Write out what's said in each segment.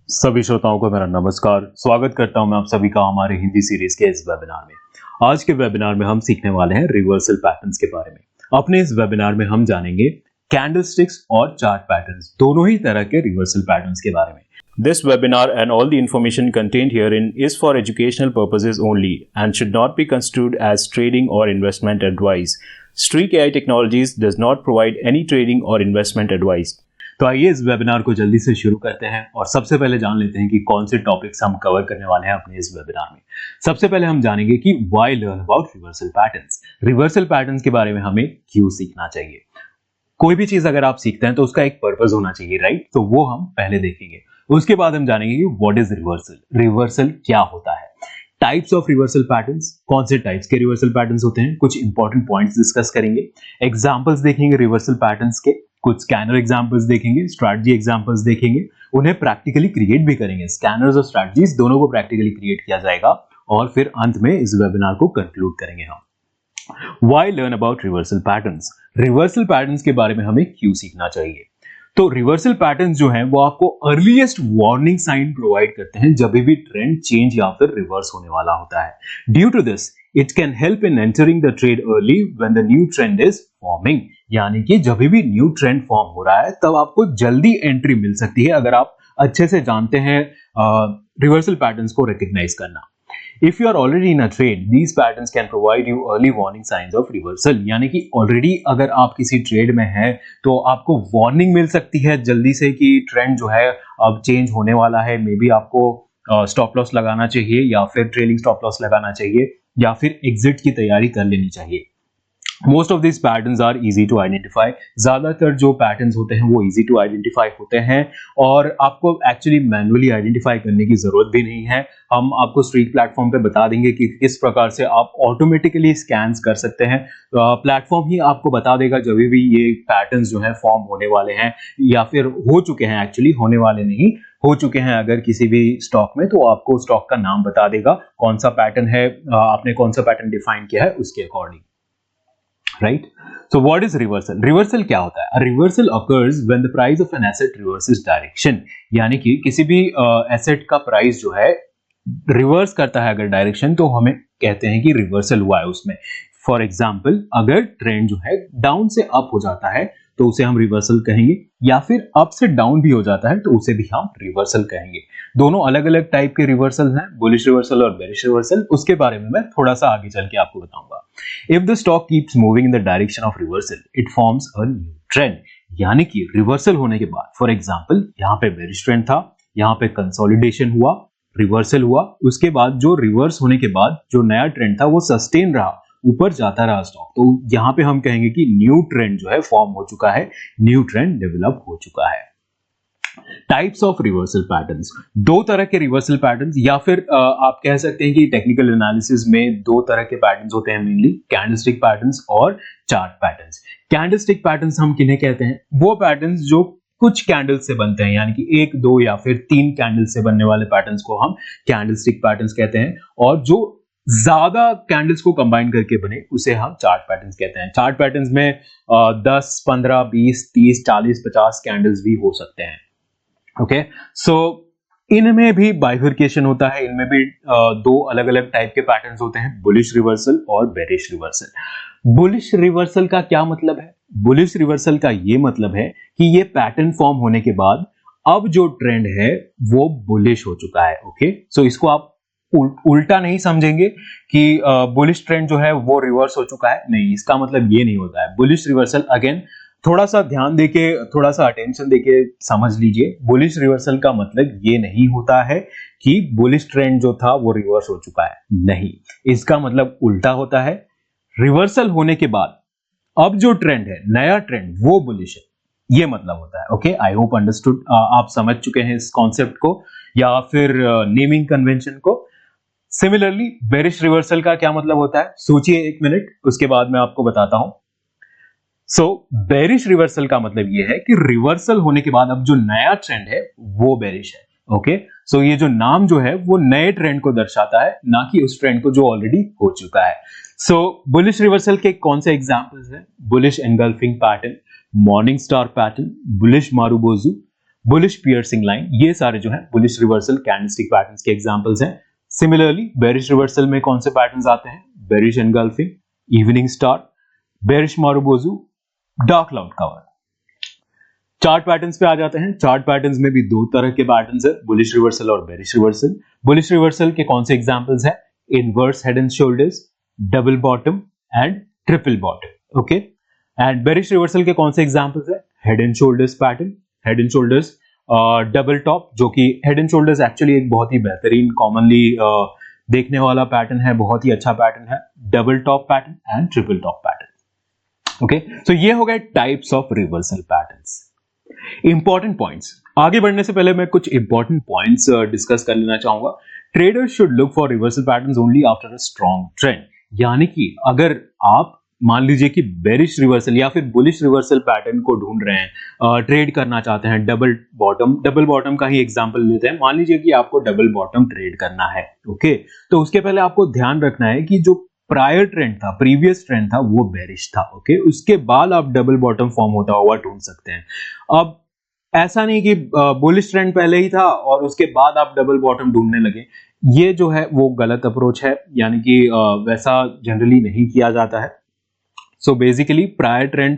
सभी श्रोताओं को मेरा नमस्कार। स्वागत करता हूं मैं आप सभी का हमारे हिंदी सीरीज के इस वेबिनार में। आज के वेबिनार में हम सीखने वाले हैं रिवर्सल पैटर्न्स के बारे में। अपने इस वेबिनार में हम जानेंगे कैंडलस्टिक्स और चार्ट पैटर्न्स, दोनों ही तरह के रिवर्सल पैटर्न्स के बारे में। This webinar and all the information contained herein is for educational purposes only and should not be construed as trading or investment advice. Streak AI Technologies does not provide any trading or investment advice. तो आइए इस webinar को जल्दी से शुरू करते हैं और सबसे पहले जान लेते हैं कि कौन से टॉपिक्स हम कवर करने वाले हैं अपने इस वेबिनार में। सबसे पहले हम जानेंगे कि why learn about reversal patterns. Reversal patterns के बारे में हमें क्यों सीखना चाहिए। कोई भी चीज अगर आप सीखते हैं तो उसका एक पर्पस होना चाहिए, राइट? तो वो हम पहले देखेंगे। उसके बाद हम जानेंगे कि व्हाट इज रिवर्सल, रिवर्सल क्या होता है, टाइप्स ऑफ रिवर्सल पैटर्न्स, कौन से टाइप्स के रिवर्सल पैटर्न्स होते हैं, कुछ इंपॉर्टेंट पॉइंट्स डिस्कस करेंगे, एग्जांपल्स देखेंगे रिवर्सल पैटर्न्स के, कुछ स्कैनर एग्जांपल्स देखेंगे, स्ट्रैटेजी एग्जांपल्स देखेंगे, उन्हें प्रैक्टिकली क्रिएट भी करेंगे। स्कैनर्स और स्ट्रैटेजीज दोनों को प्रैक्टिकली क्रिएट किया जाएगा और फिर अंत में इस वेबिनार को कंक्लूड करेंगे हम। Why learn about reversal patterns. Reversal patterns के बारे में हमें क्यों सीखना चाहिए? तो रिवर्सल पैटर्न्स जो हैं वो आपको अर्लीस्ट वार्निंग साइन प्रोवाइड करते हैं जब भी ट्रेंड चेंज या फिर रिवर्स होने वाला होता है। Due to this it can help in entering the trade early when the new trend is forming. यानी कि जब भी न्यू ट्रेंड फॉर्म हो रहा है तब आपको जल्दी एंट्री मिल सकती है अगर आप अच्छे से जानते हैं रिवर्सल पैटर्न्स को रिकॉग्नाइज करना। If you are already in a trade, these patterns can provide you early warning signs of reversal. यानी कि ऑलरेडी अगर आप किसी ट्रेड में हैं तो आपको वार्निंग मिल सकती है जल्दी से कि ट्रेंड जो है अब चेंज होने वाला है। मे बी आपको स्टॉप लॉस लगाना चाहिए या फिर ट्रेलिंग स्टॉप लॉस लगाना चाहिए या फिर एग्जिट की तैयारी कर लेनी चाहिए। Most of these patterns are easy to identify. ज्यादातर जो पैटर्न्स होते हैं वो easy to identify होते हैं और आपको एक्चुअली मैन्युअली आइडेंटिफाई करने की जरूरत भी नहीं है। हम आपको स्ट्रीक प्लेटफॉर्म पे बता देंगे कि किस प्रकार से आप ऑटोमेटिकली स्कैन्स कर सकते हैं। प्लेटफॉर्म ही आपको बता देगा जब भी ये पैटर्न्स जो है फॉर्म होने वाले हैं या फिर हो चुके हैं, एक्चुअली होने वाले नहीं, हो चुके हैं अगर किसी भी स्टॉक में, तो आपको स्टॉक का नाम बता देगा, कौन सा पैटर्न है, आपने कौन सा पैटर्न डिफाइन किया है उसके according, right? So what is reversal? Reversal क्या होता है? A reversal occurs when the price of an asset reverses direction. यानी कि किसी भी एसेट का प्राइस जो है रिवर्स करता है अगर डायरेक्शन, तो हमें कहते हैं कि रिवर्सल हुआ है उसमें। फॉर एग्जाम्पल अगर ट्रेंड जो है डाउन से अप हो जाता है तो उसे हम रिवर्सल कहेंगे, या फिर अप से डाउन भी हो जाता है तो उसे भी हम रिवर्सल कहेंगे। दोनों अलग अलग टाइप के रिवर्सल हैं, बुलिश रिवर्सल और बेरिश रिवर्सल। उसके बारे में मैं थोड़ा सा आगे चल के आपको बताऊंगा। If the stock keeps moving in the direction of reversal it forms a new trend. यानी कि रिवर्सल होने के बाद, फॉर एग्जाम्पल यहाँ पे बेरिश ट्रेंड था, यहाँ पे कंसोलिडेशन हुआ, रिवर्सल हुआ, उसके बाद जो रिवर्स होने के बाद जो नया ट्रेंड था वो सस्टेन रहा, ऊपर जाता रहा स्टॉक, तो यहां पे हम कहेंगे कि न्यू ट्रेंड जो है फॉर्म हो चुका है, न्यू ट्रेंड डेवलप हो चुका है। टाइप्स ऑफ रिवर्सल पैटर्न्स, दो तरह के रिवर्सल पैटर्न्स, या फिर आप कह सकते हैं कि टेक्निकल एनालिसिस में दो तरह के पैटर्न्स होते हैं मेनली, कैंडलस्टिक पैटर्न्स और चार्ट पैटर्न्स। कैंडलस्टिक पैटर्न्स हम किन्हें कहते हैं? वो पैटर्न्स जो कुछ कैंडल्स से बनते हैं, यानी कि एक, दो या फिर तीन कैंडल से बनने वाले पैटर्न्स को हम कैंडलस्टिक पैटर्न्स कहते हैं, और जो ज्यादा कैंडल्स को कंबाइन करके बने उसे हम चार्ट पैटर्न्स कहते हैं। चार्ट पैटर्न्स में 10, 15, 20, 30, 40, 50 कैंडल्स भी हो सकते हैं। ओके, सो इनमें भी बाइफर्केशन होता है, इनमें भी दो अलग अलग टाइप के पैटर्न्स होते हैं, बुलिश रिवर्सल और बेरिश रिवर्सल। बुलिश रिवर्सल का क्या मतलब है? बुलिश रिवर्सल का ये मतलब है कि ये पैटर्न फॉर्म होने के बाद अब जो ट्रेंड है वो बुलिश हो चुका है। ओके, सो इसको आप उल्टा नहीं समझेंगे कि बुलिश ट्रेंड जो है वो रिवर्स हो चुका है, नहीं, इसका मतलब ये नहीं होता है। बुलिश रिवर्सल, अगेन थोड़ा सा ध्यान देके, थोड़ा सा अटेंशन देके समझ लीजिए, बुलिश रिवर्सल का मतलब ये नहीं होता है कि बुलिश ट्रेंड जो था वो रिवर्स हो चुका है, नहीं, इसका मतलब उल्टा होता है। रिवर्सल होने के बाद अब जो ट्रेंड है, नया ट्रेंड, वो बुलिश है, ये मतलब होता है। ओके, आई होप अंडरस्टूड, आप समझ चुके हैं इस कॉन्सेप्ट को या फिर नेमिंग कन्वेंशन को। सिमिलरली बेरिश रिवर्सल का क्या मतलब होता है? सोचिए एक मिनट, उसके बाद मैं आपको बताता हूं। सो बेरिश रिवर्सल का मतलब यह है कि रिवर्सल होने के बाद अब जो नया ट्रेंड है वो बेरिश है। ओके, सो ये जो नाम जो है वो नए ट्रेंड को दर्शाता है, ना कि उस ट्रेंड को जो ऑलरेडी हो चुका है। सो बुलिश रिवर्सल के कौन से एग्जांपल्स हैं? Bullish engulfing pattern, morning star pattern, bullish marubozu, bullish piercing line, ये सारे जो है बुलिश रिवर्सल कैंडलस्टिक पैटर्न्स के एग्जांपल्स हैं। सिमिलरली बेरिश रिवर्सल में कौन से पैटर्न्स आते हैं? Bearish engulfing, evening star, bearish marubozu, dark cloud cover. Chart patterns पे आ जाते हैं। चार्ट पैटर्न्स में भी दो तरह के पैटर्न्स है, बुलिश रिवर्सल और बेरिश रिवर्सल। बुलिश रिवर्सल के कौन से एग्जांपल्स हैं? Inverse head and shoulders, double bottom and triple bottom. Okay, and bearish reversal के कौन से एग्जांपल्स है? Head and shoulders pattern, head and shoulders double top, जो कि हेड एंड शोल्डर्स एक्चुअली एक बहुत ही बेहतरीन कॉमनली देखने वाला पैटर्न है, बहुत ही अच्छा पैटर्न है, double top pattern and triple top pattern. Okay, so ये हो गए types of reversal patterns. Important points, आगे बढ़ने से पहले मैं कुछ इंपॉर्टेंट पॉइंट्स डिस्कस कर लेना चाहूंगा। Traders should look for reversal patterns only after a strong trend, यानी कि अगर आप मान लीजिए कि बेरिश रिवर्सल या फिर बुलिश रिवर्सल पैटर्न को ढूंढ रहे हैं, ट्रेड करना चाहते हैं, डबल बॉटम का ही एग्जांपल लेते हैं। मान लीजिए कि आपको डबल बॉटम ट्रेड करना है, ओके, तो उसके पहले आपको ध्यान रखना है कि जो प्रायर ट्रेंड था, प्रीवियस ट्रेंड था, वो बेरिश था। ओके, उसके बाद आप डबल बॉटम फॉर्म होता हुआ ढूंढ सकते हैं। अब ऐसा नहीं कि बुलिश ट्रेंड पहले ही था और उसके बाद आप डबल बॉटम ढूंढने लगे, ये जो है वो गलत अप्रोच है, यानी कि वैसा जनरली नहीं किया जाता है। सो बेसिकली प्रायर ट्रेंड,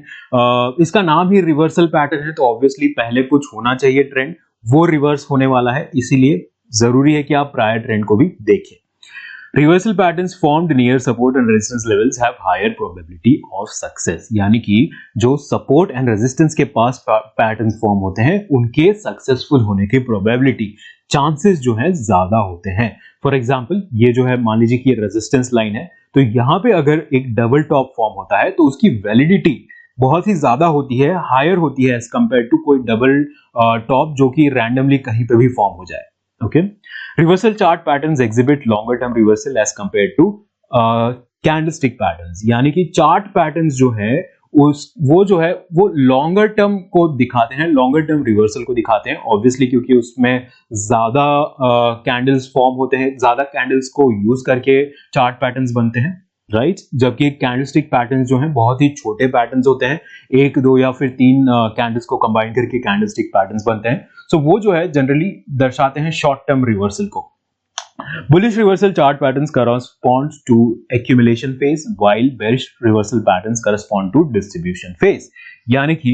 इसका नाम ही रिवर्सल पैटर्न है, तो ऑब्वियसली पहले कुछ होना चाहिए ट्रेंड, वो रिवर्स होने वाला है, इसीलिए जरूरी है कि आप प्रायर ट्रेंड को भी देखें। Reversal patterns formed near support and resistance levels have higher probability of success, यानी कि जो सपोर्ट एंड रेजिस्टेंस के पास पैटर्न्स फॉर्म होते हैं उनके सक्सेसफुल होने की प्रोबेबिलिटी, चांसेस जो है ज्यादा होते हैं। फॉर एग्जांपल, ये जो है मान लीजिए कि ये रेजिस्टेंस लाइन है, तो यहाँ पे अगर एक डबल टॉप फॉर्म होता है तो उसकी वैलिडिटी बहुत ही ज्यादा होती है, हायर होती है एज कंपेयर टू कोई डबल टॉप जो कि रैंडमली कहीं पे भी फॉर्म हो जाए। Okay, reversal chart patterns exhibit longer term reversal as compare to candlestick patterns, यानी कि चार्ट पैटर्न्स जो है वो लॉन्गर टर्म को दिखाते हैं, लॉन्गर टर्म रिवर्सल को दिखाते हैं, ऑब्वियसली क्योंकि उसमें ज्यादा कैंडल्स फॉर्म होते हैं, ज्यादा कैंडल्स को यूज करके चार्ट पैटर्न्स बनते हैं, राइट। जबकि कैंडलस्टिक पैटर्न्स जो हैं बहुत ही छोटे पैटर्न्स होते हैं, एक दो या फिर तीन कैंडल्स को कंबाइन करके कैंडलस्टिक पैटर्न्स बनते हैं। सो वो जो है जनरली दर्शाते हैं शॉर्ट टर्म रिवर्सल को। Bullish reversal chart patterns correspond to accumulation phase while bearish reversal patterns correspond to distribution phase, यानी कि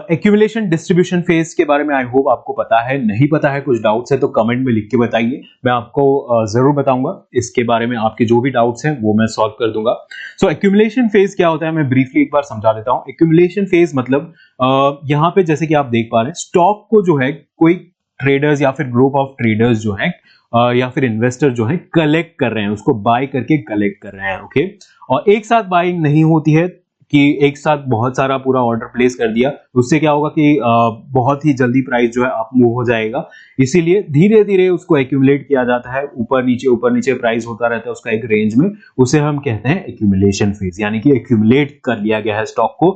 accumulation distribution phase के बारे में आई होप आपको पता है, नहीं पता है कुछ डाउट्स है तो कमेंट में लिख के बताइए, मैं आपको जरूर बताऊंगा इसके बारे में, आपके जो भी डाउट्स हैं वो मैं सॉल्व कर दूंगा। सो accumulation phase क्या होता है मैं ब्रीफली एक बार समझा देता हूं। accumulation phase मतलब यहाँ पे जैसे कि आप देख पा रहे हैं, स्टॉक को जो है कोई ट्रेडर्स या फिर ग्रुप ऑफ ट्रेडर्स जो है या फिर इन्वेस्टर जो है कलेक्ट कर रहे हैं, उसको बाय करके कलेक्ट कर रहे हैं। ओके, और एक साथ बाइंग नहीं होती है कि एक साथ बहुत सारा पूरा ऑर्डर प्लेस कर दिया, उससे क्या होगा कि बहुत ही जल्दी प्राइस जो है अप मूव हो जाएगा, इसीलिए धीरे धीरे उसको एक्यूमुलेट किया जाता है, ऊपर नीचे प्राइस होता रहता है उसका एक रेंज में, उसे हम कहते हैं एक्यूमुलेशन फेज, यानी कि एक्यूमुलेट कर लिया गया है स्टॉक को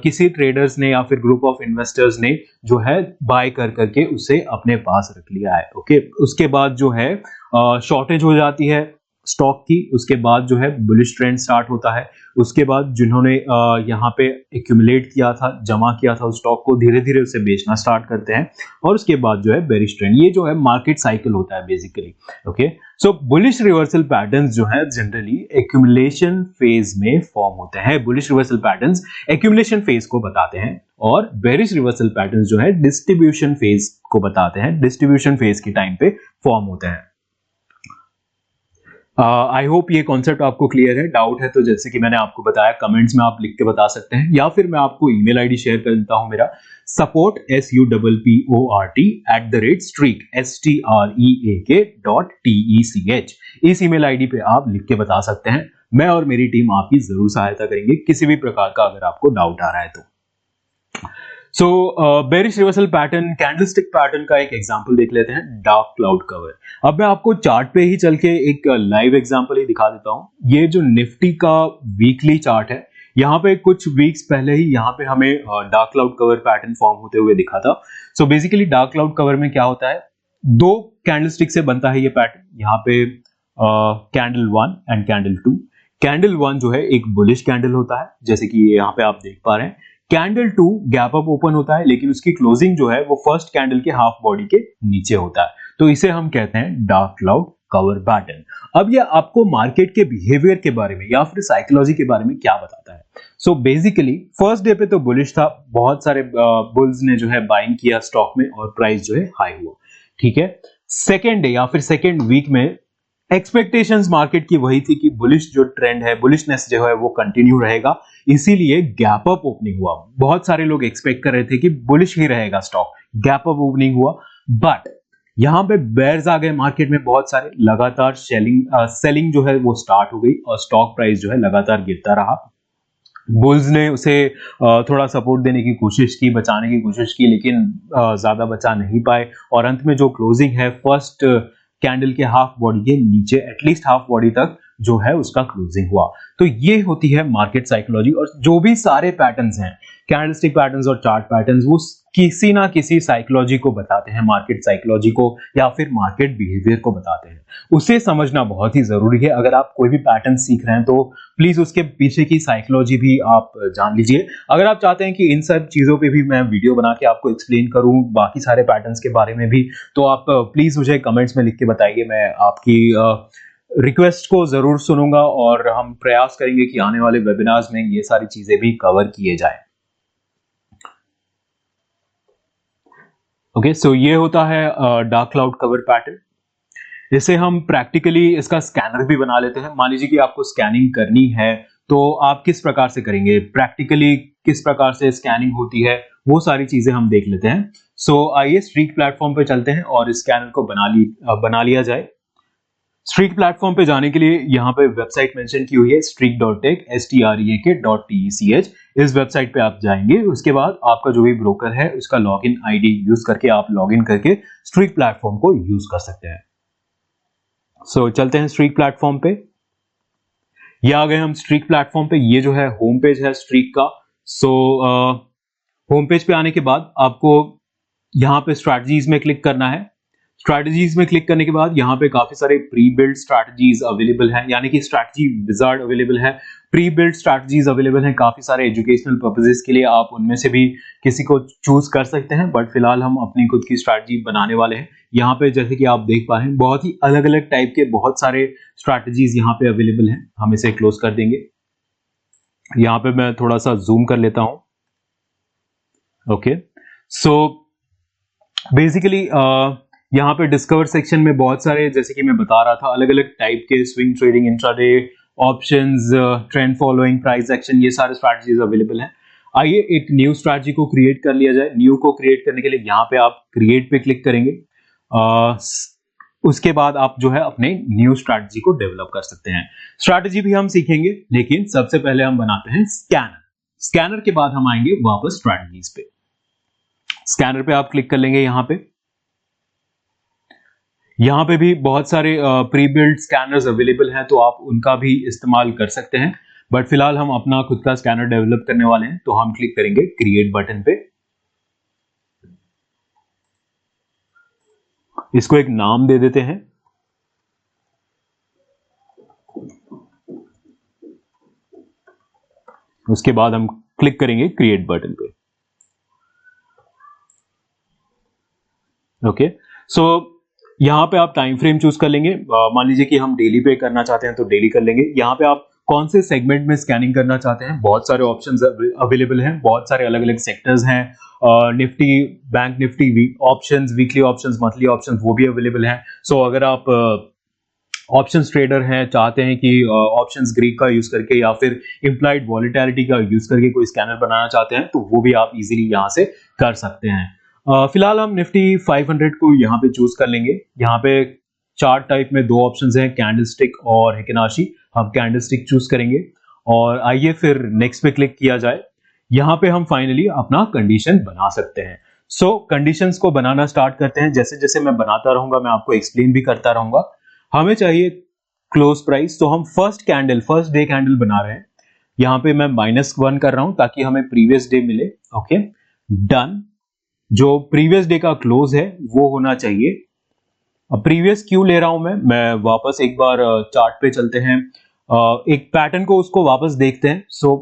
किसी ट्रेडर्स ने या फिर ग्रुप ऑफ इन्वेस्टर्स ने जो है बाय कर करके उसे अपने पास रख लिया है। ओके, उसके बाद जो है शॉर्टेज हो जाती है स्टॉक की, उसके बाद जो है बुलिश ट्रेंड स्टार्ट होता है, उसके बाद जिन्होंने यहाँ पे एक्यूमुलेट किया था, जमा किया था उस स्टॉक को, धीरे धीरे उसे बेचना स्टार्ट करते हैं, और उसके बाद जो है बेरिश ट्रेंड, ये जो है मार्केट साइकिल होता है बेसिकली। ओके, सो बुलिश रिवर्सल पैटर्न्स जो है जनरली एक्यूमुलेशन फेज में फॉर्म होते हैं। Bullish reversal patterns accumulation phase को बताते हैं और बेरिश रिवर्सल पैटर्न्स जो है डिस्ट्रीब्यूशन फेज को बताते हैं, डिस्ट्रीब्यूशन फेज के टाइम पे फॉर्म होते हैं। आई होप ये कॉन्सेप्ट आपको क्लियर है। डाउट है तो जैसे कि मैंने आपको बताया कमेंट्स में आप लिख के बता सकते हैं, या फिर मैं आपको ईमेल आईडी शेयर कर देता हूं मेरा, support SUPPORT@streak STREAK.TECH। इस ईमेल आईडी पे आप लिख के बता सकते हैं, मैं और मेरी टीम आपकी जरूर सहायता करेंगे किसी भी प्रकार का अगर आपको डाउट आ रहा है तो। So bearish reversal pattern, candlestick pattern का एक एग्जांपल देख लेते हैं, डार्क क्लाउड कवर। अब मैं आपको चार्ट पे ही चल के एक लाइव एग्जांपल ही दिखा देता हूं। ये जो निफ्टी का वीकली चार्ट है, यहाँ पे कुछ वीक्स पहले ही यहाँ पे हमें dark cloud cover pattern form होते हुए दिखा था। So basically dark cloud cover में क्या होता है, दो कैंडलस्टिक से बनता है ये पैटर्न। यहाँ पे कैंडल 1 एंड कैंडल 2। कैंडल 1 जो है एक बुलिश कैंडल होता है, जैसे कि यहाँ पे आप देख पा रहे हैं, कैंडल 2 गैप अप ओपन होता है, लेकिन उसकी क्लोजिंग जो है वो फर्स्ट कैंडल के हाफ बॉडी के नीचे होता है, तो इसे हम कहते हैं डार्क क्लाउड कवर पैटर्न। अब ये आपको मार्केट के बिहेवियर के बारे में या फिर साइकोलॉजी के बारे में क्या बताता है? सो बेसिकली फर्स्ट डे पे तो बुलिश था, बहुत सारे बुल्स ने जो है बाइंग किया स्टॉक में और प्राइस जो है हाई हुआ, ठीक है। सेकेंड डे या फिर सेकेंड वीक में एक्सपेक्टेशंस मार्केट की वही थी कि बुलिश जो ट्रेंड है, बुलिशनेस जो है वो कंटिन्यू रहेगा, इसीलिए गैप अप ओपनिंग हुआ। बहुत सारे लोग एक्सपेक्ट कर रहे थे कि बुलिश ही रहेगा स्टॉक, गैप अप ओपनिंग हुआ, बट यहां पे बेयर्स आ गए मार्केट में बहुत सारे, लगातार सेलिंग जो है वो स्टार्ट हो गई और स्टॉक प्राइस जो है लगातार गिरता रहा। बुल्स ने उसे थोड़ा सपोर्ट देने की कोशिश की, बचाने की कोशिश की, लेकिन ज्यादा बचा नहीं पाए और अंत में जो क्लोजिंग है फर्स्ट कैंडल के हाफ बॉडी के नीचे, एटलीस्ट हाफ बॉडी तक जो है उसका क्लोजिंग हुआ। तो ये होती है मार्केट साइकोलॉजी, और जो भी सारे पैटर्न्स हैं, कैंडलस्टिक पैटर्न्स और चार्ट पैटर्न्स, वो किसी ना किसी साइकोलॉजी को बताते हैं, मार्केट साइकोलॉजी को या फिर मार्केट बिहेवियर को बताते हैं। उसे समझना बहुत ही जरूरी है। अगर आप कोई भी पैटर्न सीख रहे हैं तो प्लीज उसके पीछे की साइकोलॉजी भी आप जान लीजिए। अगर आप चाहते हैं कि इन सब चीजों पे भी मैं वीडियो बना के आपको एक्सप्लेन करूं, बाकी सारे पैटर्न्स के बारे में भी, तो आप प्लीज मुझे कमेंट्स में लिख के बताइए। मैं आपकी रिक्वेस्ट को जरूर सुनूंगा और हम प्रयास करेंगे कि आने वाले वेबिनार्स में ये सारी चीजें भी कवर किए जाए। ओके, सो ये होता है डार्क क्लाउड कवर पैटर्न। इसे हम प्रैक्टिकली इसका स्कैनर भी बना लेते हैं। मान लीजिए कि आपको स्कैनिंग करनी है, तो आप किस प्रकार से करेंगे, प्रैक्टिकली किस प्रकार से स्कैनिंग होती है, वो सारी चीजें हम देख लेते हैं। सो आइए स्ट्रीक प्लेटफॉर्म पे चलते हैं और स्कैनर को बना लिया जाए। स्ट्रीक प्लेटफॉर्म पे जाने के लिए यहाँ पे वेबसाइट मेंशन की हुई है, streak.tech streak.tech। इस वेबसाइट पे आप जाएंगे, उसके बाद आपका जो भी ब्रोकर है उसका लॉगिन आईडी यूज करके आप लॉगिन करके स्ट्रीक प्लेटफॉर्म को यूज कर सकते हैं। सो चलते हैं स्ट्रीक प्लेटफॉर्म पे। ये आ गए हम स्ट्रीक प्लेटफॉर्म पे। ये जो है होम पेज है स्ट्रीक का। सो होम पेज पे आने के बाद आपको यहाँ पे स्ट्रैटेजीज में क्लिक करना है। स्ट्रैटेजीज में क्लिक करने के बाद यहाँ पे काफी सारे प्री बिल्ड स्ट्रैटेजीज अवेलेबल हैं, यानी कि स्ट्रैटेजी विजार्ड अवेलेबल है, प्री बिल्ड स्ट्रैटेजीज अवेलेबल हैं काफी सारे एजुकेशनल पर्पसेस के लिए। आप उनमें से भी किसी को चूज कर सकते हैं, बट फिलहाल हम अपनी खुद की स्ट्रैटेजी बनाने वाले हैं। यहाँ पे जैसे कि आप देख पा रहे हैं बहुत ही अलग अलग टाइप के बहुत सारे स्ट्रैटेजीज यहाँ पे अवेलेबल हैं। हम इसे क्लोज कर देंगे। यहाँ पे मैं थोड़ा सा जूम कर लेता हूं। ओके, सो बेसिकली यहाँ पे डिस्कवर सेक्शन में बहुत सारे, जैसे कि मैं बता रहा था, अलग अलग टाइप के swing trading, intraday, options, trend following, price action, ये सारे स्ट्रैटेजीज अवेलेबल हैं। आइए एक न्यू स्ट्रैटेजी को क्रिएट कर लिया जाए। न्यू को क्रिएट करने के लिए यहाँ पे आप क्रिएट पे क्लिक करेंगे। उसके बाद आप जो है अपने न्यू स्ट्रैटेजी को डेवलप कर सकते हैं। स्ट्रैटेजी भी हम सीखेंगे, लेकिन सबसे पहले हम बनाते हैं स्कैनर। स्कैनर के बाद हम आएंगे वापस स्ट्रैटेजीज पे। स्कैनर पे आप क्लिक कर लेंगे। यहाँ पे भी बहुत सारे प्री बिल्ड स्कैनर्स अवेलेबल हैं, तो आप उनका भी इस्तेमाल कर सकते हैं, बट फिलहाल हम अपना खुद का स्कैनर डेवलप करने वाले हैं, तो हम क्लिक करेंगे क्रिएट बटन पे। इसको एक नाम दे देते हैं। उसके बाद हम क्लिक करेंगे क्रिएट बटन पे। ओके, सो यहाँ पे आप टाइम फ्रेम चूज कर लेंगे। मान लीजिए कि हम डेली पे करना चाहते हैं तो डेली कर लेंगे। यहाँ पे आप कौन से सेगमेंट में स्कैनिंग करना चाहते हैं, बहुत सारे ऑप्शंस अवेलेबल हैं, बहुत सारे अलग अलग सेक्टर्स हैं। Nifty, bank Nifty options, weekly options, monthly options, वो भी अवेलेबल हैं। सो अगर आप ऑप्शंस ट्रेडर हैं, चाहते हैं कि ऑप्शंस ग्रीक का यूज करके या फिर इम्प्लाइड वॉलेटिलिटी का यूज करके कोई स्कैनर बनाना चाहते हैं, तो वो भी आप इजीली यहाँ से कर सकते हैं। फिलहाल हम निफ्टी 500 को यहाँ पे चूज कर लेंगे। यहाँ पे चार्ट टाइप में दो ऑप्शंस हैं, कैंडलस्टिक और हिकेनाशी। हम कैंडलस्टिक चूज करेंगे और आइए फिर नेक्स्ट पे क्लिक किया जाए। यहाँ पे हम फाइनली अपना कंडीशन बना सकते हैं। सो कंडीशंस को बनाना स्टार्ट करते हैं। जैसे जैसे मैं बनाता रहूंगा मैं आपको एक्सप्लेन भी करता रहूंगा। हमें चाहिए क्लोज प्राइस, तो हम फर्स्ट डे कैंडल बना रहे हैं। यहाँ पे मैं -1 कर रहा हूं ताकि हमें प्रीवियस डे मिले। Okay, done. जो प्रीवियस डे का क्लोज है वो होना चाहिए। अब प्रीवियस क्यों ले रहा हूं मैं वापस एक बार चार्ट पे चलते हैं, एक पैटर्न को उसको वापस देखते हैं। सो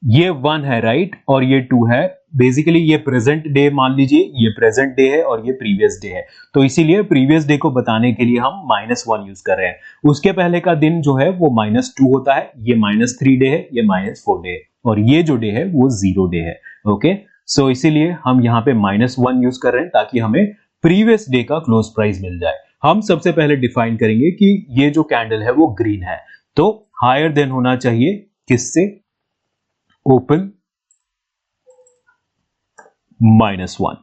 ये 1 है राइट, और ये 2 है। बेसिकली ये प्रेजेंट डे मान लीजिए, ये प्रेजेंट डे है और ये प्रीवियस डे है, तो इसीलिए प्रीवियस डे को बताने के लिए हम -1 यूज कर रहे हैं। उसके पहले का दिन जो है वो -2 होता है, ये -3 डे है, ये -4 डे है, और ये जो डे है वो 0 डे है। ओके, सो इसीलिए हम यहाँ पे -1 यूज कर रहे हैं ताकि हमें प्रीवियस डे का क्लोज प्राइस मिल जाए। हम सबसे पहले डिफाइन करेंगे कि ये जो कैंडल है वो ग्रीन है, तो हायर देन होना चाहिए किससे, open -1।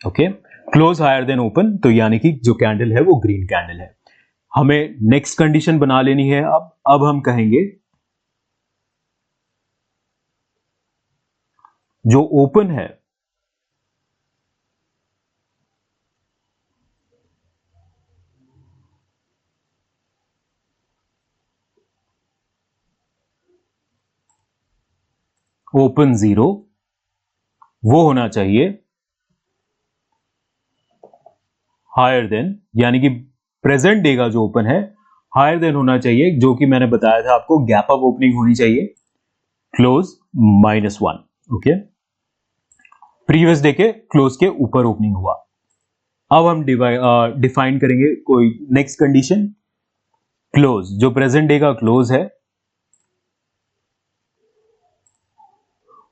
Okay, close higher than open, तो यानी कि जो कैंडल है वो ग्रीन कैंडल है। हमें नेक्स्ट कंडीशन बना लेनी है। अब हम कहेंगे जो ओपन है ओपन 0, वो होना चाहिए हायर देन, यानी कि प्रेजेंट डे का जो ओपन है हायर देन होना चाहिए, जो कि मैंने बताया था आपको गैप अप ओपनिंग होनी चाहिए, क्लोज -1। ओके, प्रीवियस डे के क्लोज के ऊपर ओपनिंग हुआ। अब हम डिफाइन करेंगे कोई नेक्स्ट कंडीशन, क्लोज जो प्रेजेंट डे का क्लोज है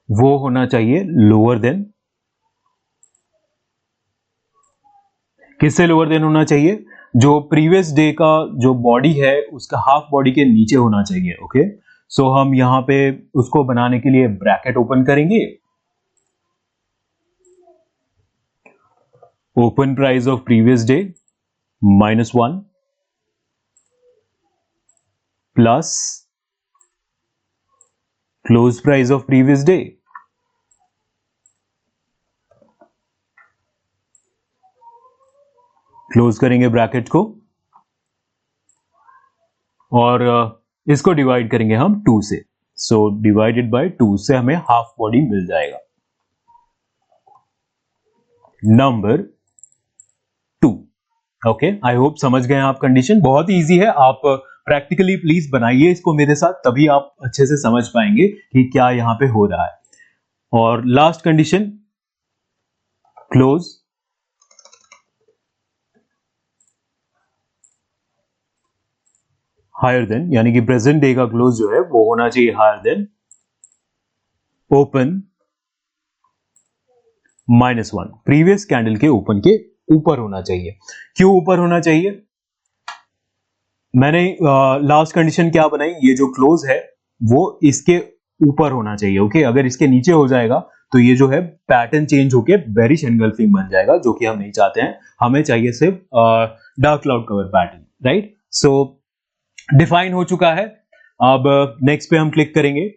वो होना चाहिए लोअर देन, किससे लोअर देन होना चाहिए, जो प्रीवियस डे का जो बॉडी है उसका हाफ बॉडी के नीचे होना चाहिए। ओके, सो हम यहां पे उसको बनाने के लिए ब्रैकेट ओपन करेंगे, open price of previous day -1 plus close price of previous day, close करेंगे ब्रैकेट को और इसको डिवाइड करेंगे हम 2 से, सो डिवाइडेड बाय 2 से हमें हाफ बॉडी मिल जाएगा। नंबर 2। ओके, आई होप समझ गए आप कंडीशन, बहुत ही इजी है। आप प्रैक्टिकली प्लीज बनाइए इसको मेरे साथ, तभी आप अच्छे से समझ पाएंगे कि क्या यहां पे हो रहा है। और last condition, close higher than, यानी कि प्रेजेंट डे का क्लोज जो है वो होना चाहिए higher than open -1, previous candle के ओपन के ऊपर होना चाहिए। क्यों ऊपर होना चाहिए, मैंने लास्ट कंडीशन क्या बनाई, ये जो क्लोज है वो इसके ऊपर होना चाहिए। ओके, अगर इसके नीचे हो जाएगा तो ये जो है पैटर्न चेंज होके बेरिश एनगल्फिंग बन जाएगा, जो कि हम नहीं चाहते हैं। हमें चाहिए सिर्फ dark cloud cover pattern, right. सो डिफाइन हो चुका है। अब नेक्स्ट पे हम क्लिक करेंगे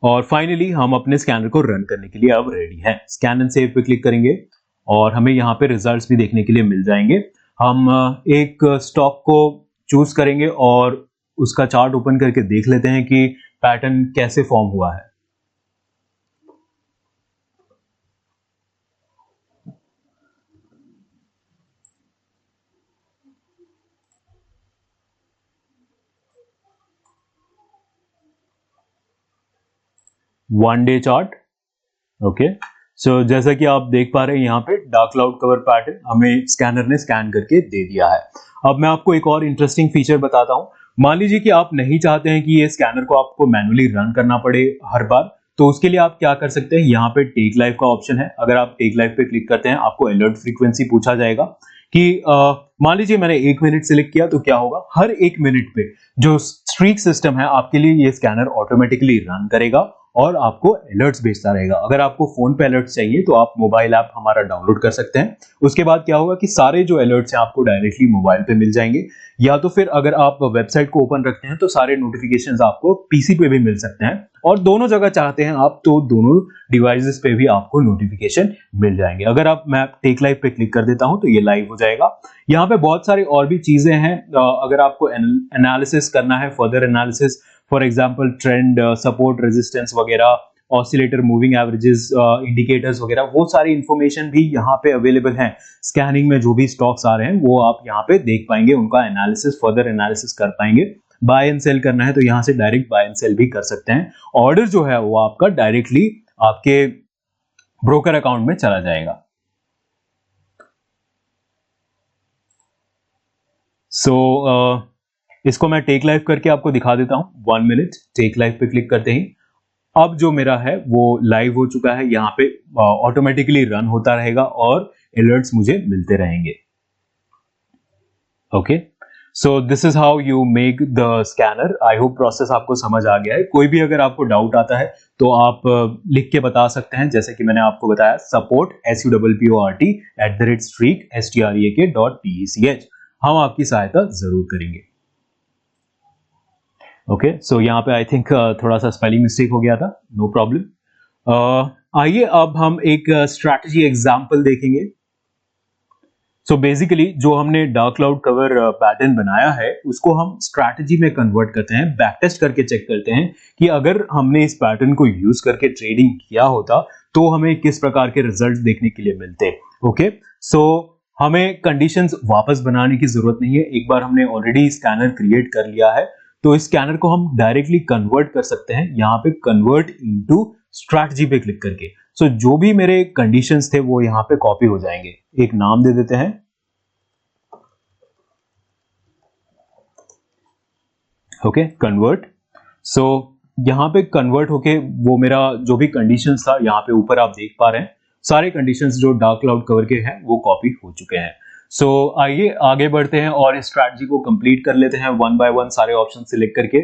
और फाइनली हम अपने स्कैनर को रन करने के लिए अब रेडी हैं। स्कैन एंड सेव पे क्लिक करेंगे और हमें यहाँ पे रिजल्ट्स भी देखने के लिए मिल जाएंगे। हम एक स्टॉक को चूज करेंगे और उसका चार्ट ओपन करके देख लेते हैं कि पैटर्न कैसे फॉर्म हुआ है। One day chart. ओके, सो जैसा कि आप देख पा रहे हैं यहाँ पे डार्क क्लाउड कवर पैटर्न हमें स्कैनर ने स्कैन करके दे दिया है। अब मैं आपको एक और इंटरेस्टिंग फीचर बताता हूँ। मान लीजिए कि आप नहीं चाहते हैं कि ये स्कैनर को आपको मैनुअली रन करना पड़े हर बार, तो उसके लिए आप क्या कर सकते हैं, यहाँ पे टेक लाइव का ऑप्शन है। अगर आप टेक लाइव पे क्लिक करते हैं आपको अलर्ट फ्रीक्वेंसी पूछा जाएगा कि मान लीजिए मैंने 1 मिनट सिलेक्ट किया, तो क्या होगा, हर 1 मिनट पे जो स्ट्रीक सिस्टम है आपके लिए ये स्कैनर ऑटोमेटिकली रन करेगा और आपको अलर्ट्स भेजता रहेगा। अगर आपको फोन पे अलर्ट्स चाहिए तो आप मोबाइल ऐप हमारा डाउनलोड कर सकते हैं। उसके बाद क्या होगा कि सारे जो अलर्ट्स हैं आपको डायरेक्टली मोबाइल पे मिल जाएंगे, या तो फिर अगर आप वेबसाइट को ओपन रखते हैं तो सारे नोटिफिकेशंस आपको पीसी पे भी मिल सकते हैं, और दोनों जगह चाहते हैं आप तो दोनों डिवाइसेस पे भी आपको नोटिफिकेशन मिल जाएंगे। अगर आप मैं टेक लाइव पे क्लिक कर देता हूं तो ये लाइव हो जाएगा। यहाँ पे बहुत सारी और भी चीजें हैं, अगर आपको एनालिसिस करना है, further analysis, for example trend, support, resistance वगैरह, ऑसिलेटर, मूविंग एवरेजेस, इंडिकेटर्स वगैरह, वो सारी इंफॉर्मेशन भी यहाँ पे अवेलेबल हैं। स्कैनिंग में जो भी स्टॉक्स आ रहे हैं वो आप यहाँ पे देख पाएंगे, उनका एनालिसिस, फर्दर एनालिसिस कर पाएंगे। बाय एंड सेल करना है तो यहां से डायरेक्ट बाय एंड सेल भी कर सकते हैं। ऑर्डर जो है वो आपका डायरेक्टली आपके ब्रोकर अकाउंट में चला जाएगा। इसको मैं टेक लाइव करके आपको दिखा देता हूं। 1 मिनट, टेक लाइव पे क्लिक करते ही अब जो मेरा है वो लाइव हो चुका है। यहाँ पे ऑटोमेटिकली रन होता रहेगा और अलर्ट्स मुझे मिलते रहेंगे। Okay, so this is how you make the scanner. I hope process आपको समझ आ गया है। कोई भी अगर आपको डाउट आता है तो आप लिख के बता सकते हैं, जैसे कि मैंने आपको बताया support@streak.streak.pech। हम आपकी सहायता जरूर करेंगे। ओके, सो यहाँ पे आई थिंक थोड़ा सा स्पेलिंग मिस्टेक हो गया था, नो प्रॉब्लम। आइए अब हम एक स्ट्रैटेजी एग्जांपल देखेंगे। सो बेसिकली जो हमने डार्क क्लाउड कवर पैटर्न बनाया है उसको हम स्ट्रैटेजी में कन्वर्ट करते हैं, बैक टेस्ट करके चेक करते हैं कि अगर हमने इस पैटर्न को यूज करके ट्रेडिंग किया होता तो हमें किस प्रकार के रिजल्ट्स देखने के लिए मिलते। ओके, सो हमें कंडीशंस वापस बनाने की जरूरत नहीं है। एक बार हमने ऑलरेडी स्कैनर क्रिएट कर लिया है तो इस स्कैनर को हम डायरेक्टली कन्वर्ट कर सकते हैं यहाँ पे कन्वर्ट इनटू स्ट्रैटेजी पे क्लिक करके। सो जो भी मेरे कंडीशंस थे वो यहाँ पे कॉपी हो जाएंगे। एक नाम दे देते हैं, ओके, कन्वर्ट। सो यहाँ पे कन्वर्ट होके वो मेरा जो भी कंडीशंस था यहाँ पे ऊपर आप देख पा रहे हैं, सारे कंडीशंस जो डार्क क्लाउड कवर के हैं वो कॉपी हो चुके हैं। सो आइए आगे बढ़ते हैं और इस स्ट्रैटेजी को कंप्लीट कर लेते हैं वन बाय वन सारे ऑप्शन सिलेक्ट करके।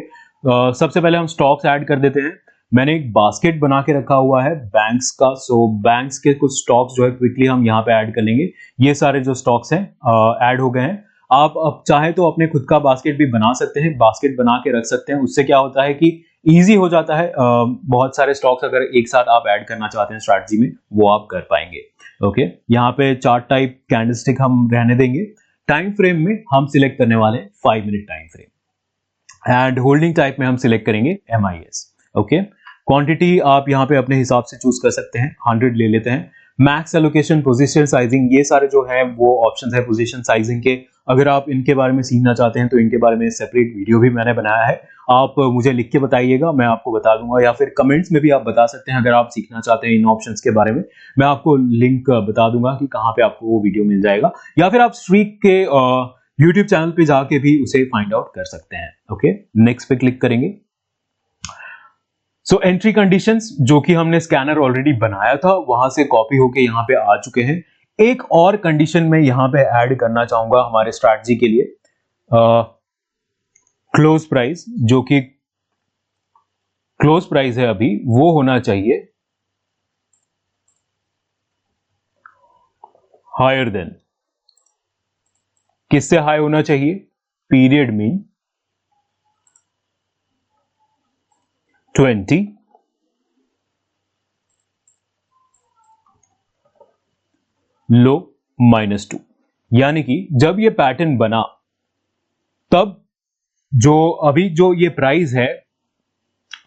सबसे पहले हम स्टॉक्स ऐड कर देते हैं। मैंने एक बास्केट बना के रखा हुआ है बैंक्स का। सो बैंक्स के कुछ स्टॉक्स जो है क्विकली हम यहाँ पे ऐड कर लेंगे। ये सारे जो स्टॉक्स हैं ऐड हो गए हैं। आप अब चाहे तो अपने खुद का बास्केट भी बना सकते हैं, बास्केट बना के रख सकते हैं। उससे क्या होता है कि इजी हो जाता है। बहुत सारे स्टॉक्स अगर एक साथ आप ऐड करना चाहते हैं स्ट्रैटेजी में वो आप कर पाएंगे। ओके, यहाँ पे चार्ट टाइप कैंडलस्टिक हम रहने देंगे। टाइम फ्रेम में हम सिलेक्ट करने वाले हैं 5 minute time frame and holding type में हम सिलेक्ट करेंगे MIS। ओके, क्वांटिटी आप यहाँ पे अपने हिसाब से चूज कर सकते हैं, 100 ले लेते हैं। मैक्स एलोकेशन, पोजीशन साइजिंग, ये सारे जो है वो ऑप्शंस है पोजीशन साइजिंग के। अगर आप इनके बारे में सीखना चाहते हैं तो इनके बारे में सेपरेट वीडियो भी मैंने बनाया है। आप मुझे लिख के बताइएगा, मैं आपको बता दूंगा, या फिर कमेंट्स में भी आप बता सकते हैं अगर आप सीखना चाहते हैं इन ऑप्शंस के बारे में। मैं आपको लिंक बता दूंगा कि कहाँ पे आपको वो वीडियो मिल जाएगा, या फिर आप स्ट्रीक के यूट्यूब चैनल पे जाके भी उसे फाइंड आउट कर सकते हैं। ओके, नेक्स्ट पे क्लिक करेंगे। सो एंट्री कंडीशंस जो कि हमने स्कैनर ऑलरेडी बनाया था वहां से कॉपी होके यहाँ पे आ चुके हैं। एक और कंडीशन में यहां पे ऐड करना चाहूंगा हमारे स्ट्रैटेजी के लिए, क्लोज प्राइस, जो कि क्लोज प्राइस है अभी वो होना चाहिए हायर देन, किससे हाई होना चाहिए, पीरियड मीन 20, लो -2। यानी कि जब ये पैटर्न बना तब जो अभी जो ये प्राइस है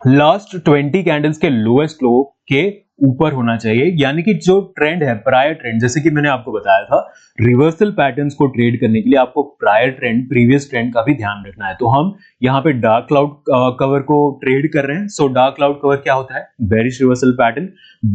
लास्ट 20 कैंडल्स के लोएस्ट लो के ऊपर होना चाहिए। यानी कि जो ट्रेंड है, प्रायर ट्रेंड, जैसे कि मैंने आपको बताया था रिवर्सल पैटर्न्स को ट्रेड करने के लिए आपको प्रायर ट्रेंड, प्रीवियस ट्रेंड का भी ध्यान रखना है। तो हम यहाँ पे डार्क क्लाउड कवर को ट्रेड कर रहे हैं। सो डार्क क्लाउड कवर क्या होता है, bearish reversal pattern.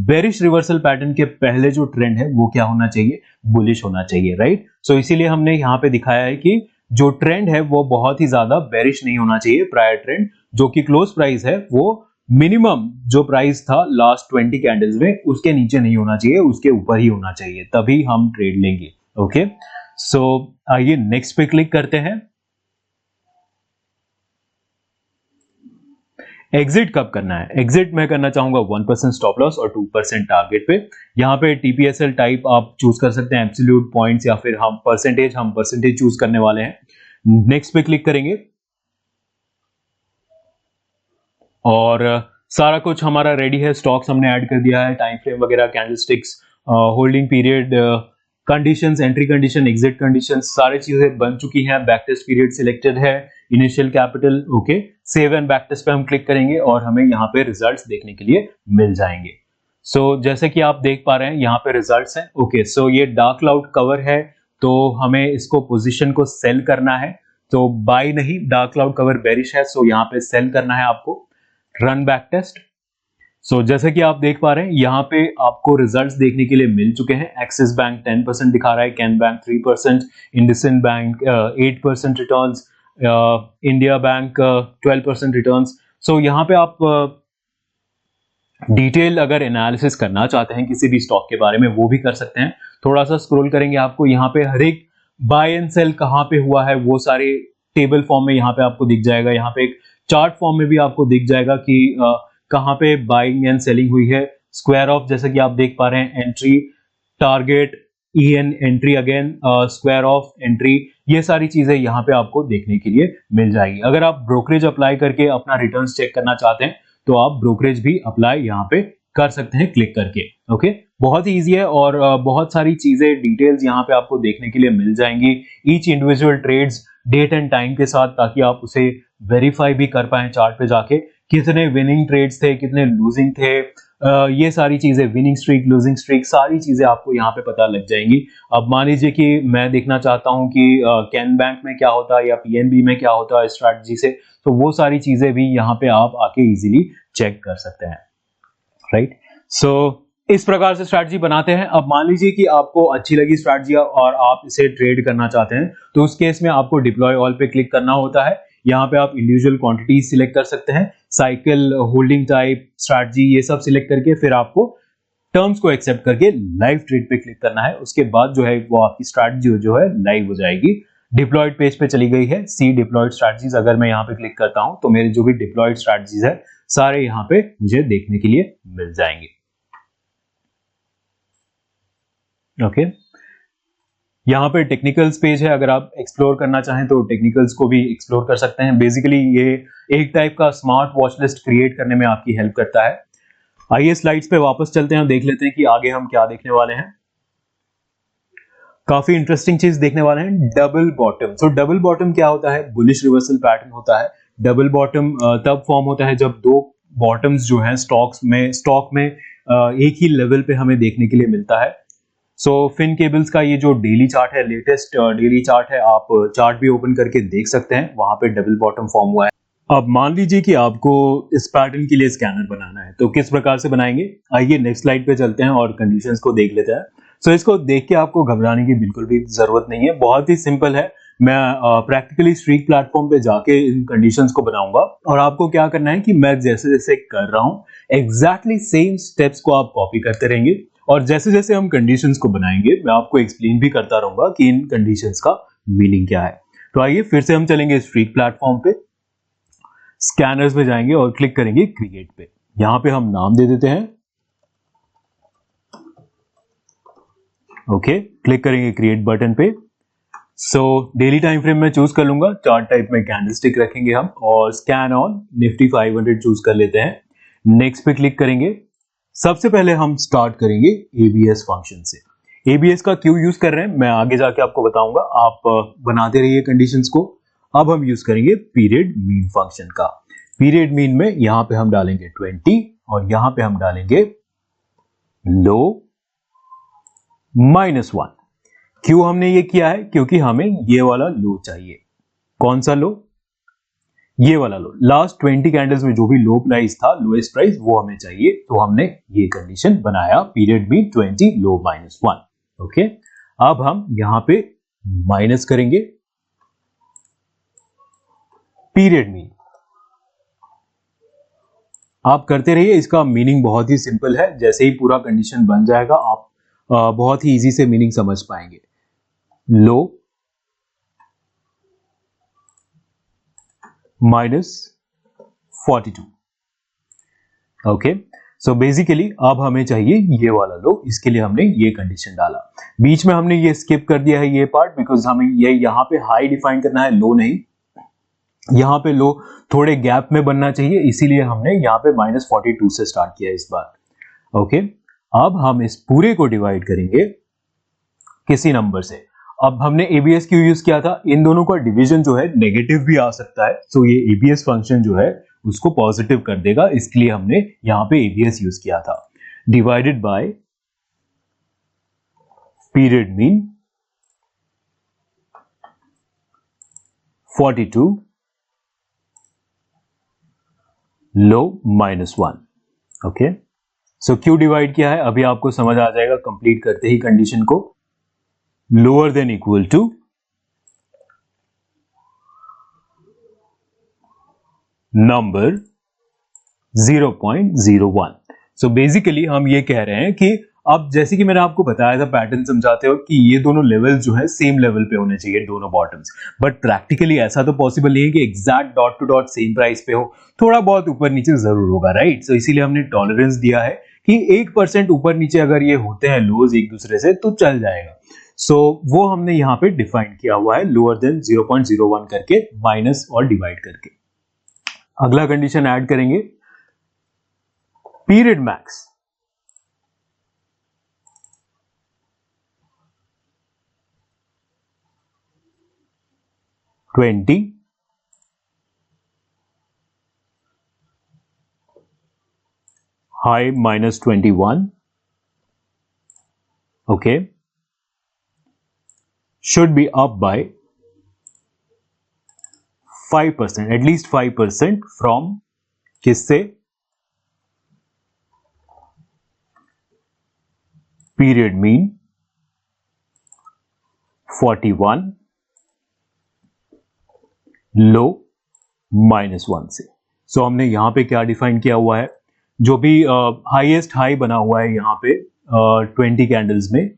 Bearish reversal pattern के पहले जो ट्रेंड है वो क्या होना चाहिए, बुलिश होना चाहिए, राइट। सो इसीलिए हमने यहाँ पे दिखाया है कि जो ट्रेंड है वो बहुत ही ज्यादा बेरिश नहीं होना चाहिए, प्रायर ट्रेंड जो कि क्लोज प्राइस है वो मिनिमम जो प्राइस था लास्ट 20 कैंडल्स में उसके नीचे नहीं होना चाहिए, उसके ऊपर ही होना चाहिए, तभी हम ट्रेड लेंगे। ओके, सो आइए नेक्स्ट पे क्लिक करते हैं। एग्जिट कब करना है, एग्जिट मैं करना चाहूंगा 1% स्टॉप लॉस और 2% टारगेट पे। यहाँ पे TPSL टाइप आप चूज कर सकते हैं, एब्सोल्यूट पॉइंट्स या फिर हम परसेंटेज चूज करने वाले हैं। नेक्स्ट पे क्लिक करेंगे और सारा कुछ हमारा रेडी है। स्टॉक्स हमने ऐड कर दिया है, टाइम फ्रेम वगैरह, candlesticks, holding period, conditions, entry condition, exit condition, सारी चीजें बन चुकी हैं। बैक टेस्ट पीरियड सिलेक्टेड है, initial capital, okay. Save and back test पे हम क्लिक करेंगे और हमें यहाँ पे रिजल्ट्स देखने के लिए मिल जाएंगे। सो जैसे कि आप देख पा रहे हैं यहाँ पे रिजल्ट्स हैं। ओके, सो ये डार्क क्लाउड कवर है तो हमें इसको पोजीशन को सेल करना है। तो बाय नहीं, डार्क क्लाउड कवर बेरिश है, सो यहाँ पे सेल करना है आपको। Run back test. सो जैसे कि आप देख पा रहे हैं यहाँ पे आपको रिजल्ट्स देखने के लिए मिल चुके हैं। एक्सिस बैंक 10% दिखा रहा है, Can bank 3%, IndusInd bank 8% returns, India bank 12% returns. So यहाँ पे आप डिटेल अगर एनालिसिस करना चाहते हैं किसी भी स्टॉक के बारे में वो भी कर सकते हैं। थोड़ा सा स्क्रॉल करेंगे, आपको यहाँ पे हर एक बाय एंड सेल कहाँ पे हुआ है वो सारे टेबल फॉर्म में यहाँ पे आपको दिख जाएगा। यहाँ पे एक चार्ट फॉर्म में भी आपको दिख जाएगा कि कहाँ पे बाइंग एंड सेलिंग हुई है। स्क्वायर ऑफ जैसे कि आप देख पा रहे हैं, entry, target, EN entry again, square of entry, ये सारी चीजें यहाँ पे आपको देखने के लिए मिल जाएगी। अगर आप ब्रोकरेज अप्लाई करके अपना रिटर्न्स चेक करना चाहते हैं तो आप ब्रोकरेज भी अप्लाई यहाँ पे कर सकते हैं क्लिक करके। ओके, बहुत ही ईजी है और बहुत सारी चीजें डिटेल्स यहाँ पे आपको देखने के लिए मिल जाएंगी, each individual trades date and time के साथ, ताकि आप उसे वेरीफाई भी कर पाए चार्ट पे जाके कितने विनिंग ट्रेड्स थे, कितने लूजिंग थे, ये सारी चीजें, विनिंग स्ट्रीक, लूजिंग स्ट्रीक, सारी चीजें आपको यहाँ पे पता लग जाएंगी। अब मान लीजिए कि मैं देखना चाहता हूँ कि कैन बैंक में क्या होता है या PNB में क्या होता है स्ट्रैटेजी से, तो वो सारी चीजें भी यहाँ पे आप आके इजीली चेक कर सकते हैं। राइट, सो इस प्रकार से स्ट्रैटेजी बनाते हैं। अब मान लीजिए कि आपको अच्छी लगी स्ट्रैटेजी और आप इसे ट्रेड करना चाहते हैं, तो उस केस में आपको डिप्लॉय ऑल पे क्लिक करना होता है। यहाँ पे आप इंडिविजुअल क्वांटिटीज सिलेक्ट कर सकते हैं, साइकिल, होल्डिंग टाइप, स्ट्रैटेजी, ये सब सिलेक्ट करके फिर आपको टर्म्स को एक्सेप्ट करके लाइव ट्रेड पे क्लिक करना है। उसके बाद जो है वो आपकी स्ट्रैटेजी जो है लाइव हो जाएगी। डिप्लॉयड पेज पे चली गई है, सी डिप्लॉयड स्ट्रैटेजीज। अगर मैं यहाँ पे क्लिक करता हूं तो मेरे जो भी डिप्लॉयड स्ट्रैटेजीज है सारे यहाँ पे मुझे देखने के लिए मिल जाएंगे। ओके, यहाँ पे टेक्निकल्स पेज है, अगर आप एक्सप्लोर करना चाहें तो टेक्निकल्स को भी एक्सप्लोर कर सकते हैं। बेसिकली ये एक टाइप का स्मार्ट वॉच लिस्ट क्रिएट करने में आपकी हेल्प करता है। आइए स्लाइड्स पे वापस चलते हैं और देख लेते हैं कि आगे हम क्या देखने वाले हैं। काफी इंटरेस्टिंग चीज देखने वाले हैं, डबल बॉटम। सो डबल बॉटम क्या होता है? बुलिश रिवर्सल पैटर्न होता है। डबल बॉटम तब फॉर्म होता है जब दो बॉटम्स जो हैं स्टॉक में एक ही लेवल पे हमें देखने के लिए मिलता है। सो फिन केबल्स का ये जो डेली चार्ट है, लेटेस्ट डेली चार्ट है, आप चार्ट भी ओपन करके देख सकते हैं, वहां पे डबल बॉटम फॉर्म हुआ है। अब मान लीजिए कि आपको इस पैटर्न के लिए स्कैनर बनाना है, तो किस प्रकार से बनाएंगे? आइए नेक्स्ट स्लाइड पे चलते हैं और कंडीशंस को देख लेते हैं। सो इसको देख के आपको घबराने की बिल्कुल भी जरूरत नहीं है, बहुत ही सिंपल है। मैं प्रैक्टिकली स्ट्रीक प्लेटफॉर्म पे जाके इन कंडीशंस को बनाऊंगा और आपको क्या करना है कि मैं जैसे जैसे कर रहा हूं एग्जैक्टली सेम स्टेप्स को आप कॉपी करते रहेंगे और जैसे जैसे हम कंडीशंस को बनाएंगे मैं आपको एक्सप्लेन भी करता रहूंगा कि इन कंडीशंस का मीनिंग क्या है। तो आइए फिर से हम चलेंगे स्ट्रीक प्लेटफॉर्म पे, स्कैनर्स में जाएंगे और क्लिक करेंगे क्रिएट पे। यहां पे हम नाम दे देते हैं, ओके, क्लिक करेंगे क्रिएट बटन पे। सो डेली टाइम फ्रेम में चूज कर लूंगा, चार्ट टाइप में कैंडलस्टिक रखेंगे हम और स्कैन ऑन निफ्टी 500 चूज कर लेते हैं। नेक्स्ट पे क्लिक करेंगे। सबसे पहले हम स्टार्ट करेंगे एबीएस फंक्शन से। एबीएस का क्यों यूज कर रहे हैं मैं आगे जाके आपको बताऊंगा, आप बनाते रहिए कंडीशंस को। अब हम यूज करेंगे पीरियड मीन फंक्शन का। पीरियड मीन में यहां पे हम डालेंगे 20 और यहां पे हम डालेंगे लो -1। क्यों हमने ये किया है? क्योंकि हमें ये वाला लो चाहिए। कौन सा लो? ये वाला लो। लास्ट 20 कैंडल्स में जो भी लो प्राइस था, लोएस्ट प्राइस, वो हमें चाहिए, तो हमने ये कंडीशन बनाया, पीरियड मीन 20 लो -1। ओके, अब हम यहां पे माइनस करेंगे पीरियड मीन। आप करते रहिए, इसका मीनिंग बहुत ही सिंपल है। जैसे ही पूरा कंडीशन बन जाएगा आप बहुत ही इजी से मीनिंग समझ पाएंगे। लो -42। ओके, सो बेसिकली अब हमें चाहिए ये वाला लो, इसके लिए हमने ये कंडीशन डाला। बीच में हमने ये स्किप कर दिया है ये पार्ट, बिकॉज हमें ये यहाँ पे हाई डिफाइन करना है, लो नहीं। यहाँ पे लो थोड़े गैप में बनना चाहिए, इसीलिए हमने यहाँ पे -42 से स्टार्ट किया इस बार। ओके, अब हम इस पूरे को डिवाइड करेंगे किसी नंबर से। अब हमने एबीएस क्यों यूज किया था? इन दोनों का डिवीजन जो है नेगेटिव भी आ सकता है, सो ये एबीएस फंक्शन जो है उसको पॉजिटिव कर देगा, इसलिए हमने यहां पे एबीएस यूज किया था। Divided by period mean 42, low -1. Okay, so Q divide क्या है अभी आपको समझ आ जाएगा कंप्लीट करते ही कंडीशन को. Lower than equal to number 0.01. So basically हम ये कह रहे हैं कि अब जैसे कि मैंने आपको बताया था पैटर्न समझाते हो कि ये दोनों लेवल जो है सेम लेवल पे होने चाहिए दोनों बॉटम्स, बट प्रैक्टिकली ऐसा तो पॉसिबल नहीं है कि exact dot to dot same price पे हो, थोड़ा बहुत ऊपर नीचे जरूर होगा, राइट. सो इसीलिए हमने टॉलरेंस दिया है कि 1% ऊपर नीचे अगर ये होते हैं लोज एक दूसरे से तो चल जाएगा. सो वो हमने यहाँ पे डिफाइन किया हुआ है लोअर देन 0.01 करके माइनस और डिवाइड करके. अगला कंडीशन ऐड करेंगे period max. $20 high -21. Okay, should be up by 5%, at least 5% from किससे? पीरियड मीन 41, लो -1 से. सो हमने यहां पे क्या डिफाइन किया हुआ है, जो भी हाईएस्ट हाई बना हुआ है यहां पे 20 कैंडल्स में,